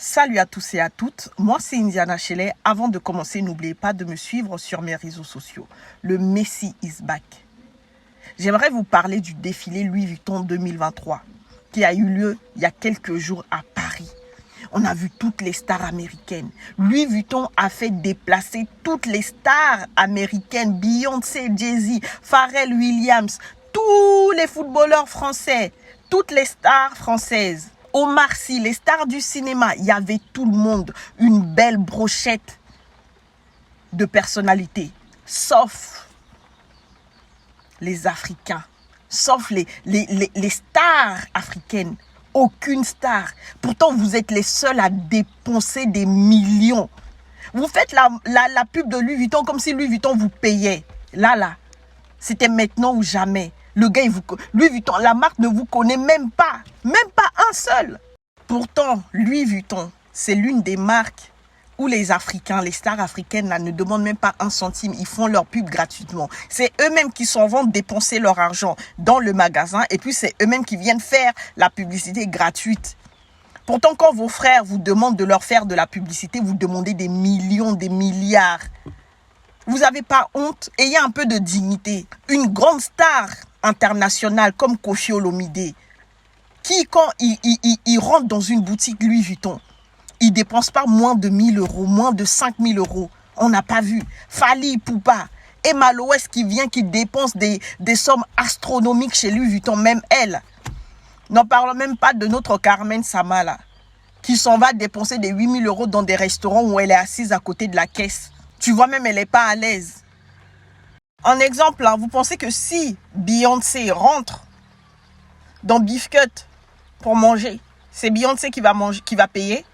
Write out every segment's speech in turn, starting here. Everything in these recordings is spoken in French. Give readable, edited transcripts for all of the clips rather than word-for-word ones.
Salut à tous et à toutes, moi c'est Indiana Shelley. Avant de commencer, n'oubliez pas de me suivre sur mes réseaux sociaux. Le Messi is back. J'aimerais vous parler du défilé Louis Vuitton 2023 qui a eu lieu il y a quelques jours à Paris. On a vu toutes les stars américaines. Louis Vuitton a fait déplacer toutes les stars américaines. Beyoncé, Jay-Z, Pharrell Williams, tous les footballeurs français, toutes les stars françaises. Omar Sy, les stars du cinéma, il y avait tout le monde. Une belle brochette de personnalités. Sauf les Africains. Sauf les stars africaines. Aucune star. Pourtant, vous êtes les seuls à dépenser des millions. Vous faites la pub de Louis Vuitton comme si Louis Vuitton vous payait. Là, c'était maintenant ou jamais. Le gars, Louis Vuitton, la marque ne vous connaît même pas. Même pas un seul. Pourtant, Louis Vuitton, c'est l'une des marques où les Africains, les stars africaines là, ne demandent même pas un centime. Ils font leur pub gratuitement. C'est eux-mêmes qui s'en vont dépenser leur argent dans le magasin. Et puis, c'est eux-mêmes qui viennent faire la publicité gratuite. Pourtant, quand vos frères vous demandent de leur faire de la publicité, vous demandez des millions, des milliards. Vous n'avez pas honte? Ayez un peu de dignité. Une grande star internationale comme Koffi Olomide, qui, quand il rentre dans une boutique Louis Vuitton, il ne dépense pas moins de 1 000 euros, moins de 5 000 euros. On n'a pas vu. Fally Ipupa, Emma Loès qui vient, qui dépense des sommes astronomiques chez Louis Vuitton, même elle. N'en parlons même pas de notre Carmen Samala, qui s'en va dépenser des 8 000 euros dans des restaurants où elle est assise à côté de la caisse. Tu vois, même elle n'est pas à l'aise. En exemple, hein, vous pensez que si Beyoncé rentre dans Beef Cut pour manger, c'est Beyoncé qui va manger, qui va payer?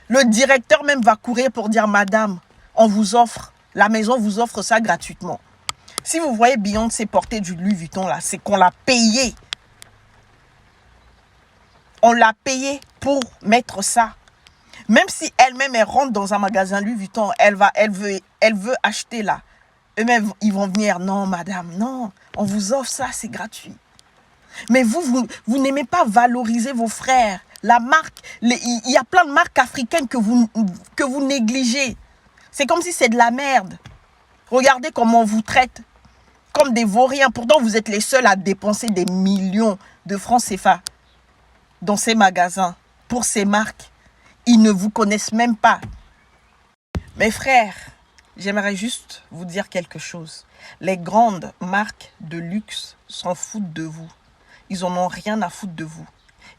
Le directeur même va courir pour dire: madame, on vous offre, la maison vous offre ça gratuitement. Si vous voyez Beyoncé porter du Louis Vuitton là, c'est qu'on l'a payé. On l'a payé pour mettre ça. Même si elle-même elle rentre dans un magasin Louis Vuitton, elle veut acheter là. Eux-mêmes, ils vont venir: non madame, non, on vous offre ça, c'est gratuit. Mais vous n'aimez pas valoriser vos frères. La marque, il y a plein de marques africaines que vous négligez. C'est comme si c'est de la merde. Regardez comment on vous traite. Comme des vauriens. Pourtant, vous êtes les seuls à dépenser des millions de francs CFA dans ces magasins pour ces marques. Ils ne vous connaissent même pas. Mes frères, j'aimerais juste vous dire quelque chose. Les grandes marques de luxe s'en foutent de vous. Ils en ont rien à foutre de vous.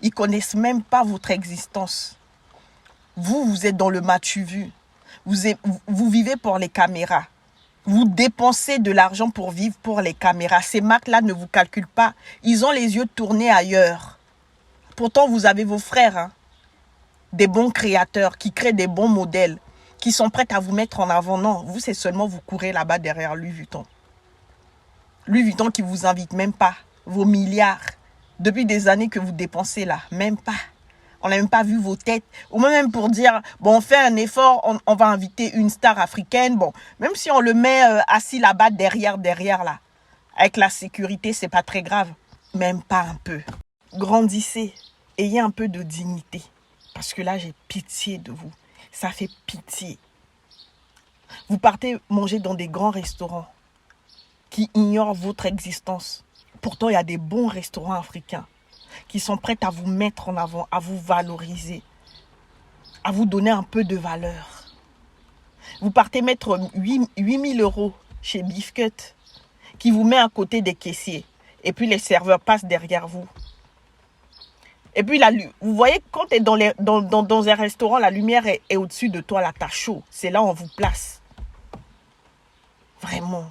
Ils ne connaissent même pas votre existence. Vous êtes dans le match-vu. Vous vivez pour les caméras. Vous dépensez de l'argent pour vivre pour les caméras. Ces marques-là ne vous calculent pas. Ils ont les yeux tournés ailleurs. Pourtant, vous avez vos frères, hein, des bons créateurs qui créent des bons modèles, qui sont prêts à vous mettre en avant. Non, vous, c'est seulement vous courez là-bas derrière Louis Vuitton. Louis Vuitton qui ne vous invite même pas. Vos milliards. Depuis des années que vous dépensez là. Même pas. On n'a même pas vu vos têtes. Ou même pour dire, bon, on fait un effort, on va inviter une star africaine. Bon, même si on le met assis là-bas, derrière là. Avec la sécurité, c'est pas très grave. Même pas un peu. Grandissez. Ayez un peu de dignité. Parce que là, j'ai pitié de vous. Ça fait pitié. Vous partez manger dans des grands restaurants qui ignorent votre existence. Pourtant, il y a des bons restaurants africains qui sont prêts à vous mettre en avant, à vous valoriser, à vous donner un peu de valeur. Vous partez mettre 8 000 euros chez Beef Cut qui vous met à côté des caissiers. Et puis, les serveurs passent derrière vous. Et puis, vous voyez, quand tu es dans un restaurant, la lumière est au-dessus de toi, là, t'as chaud. C'est là où on vous place. Vraiment.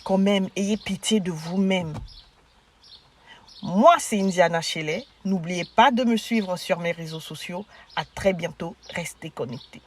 Quand même, ayez pitié de vous-même. Moi, c'est Indiana Shelley. N'oubliez pas de me suivre sur mes réseaux sociaux. À très bientôt. Restez connectés.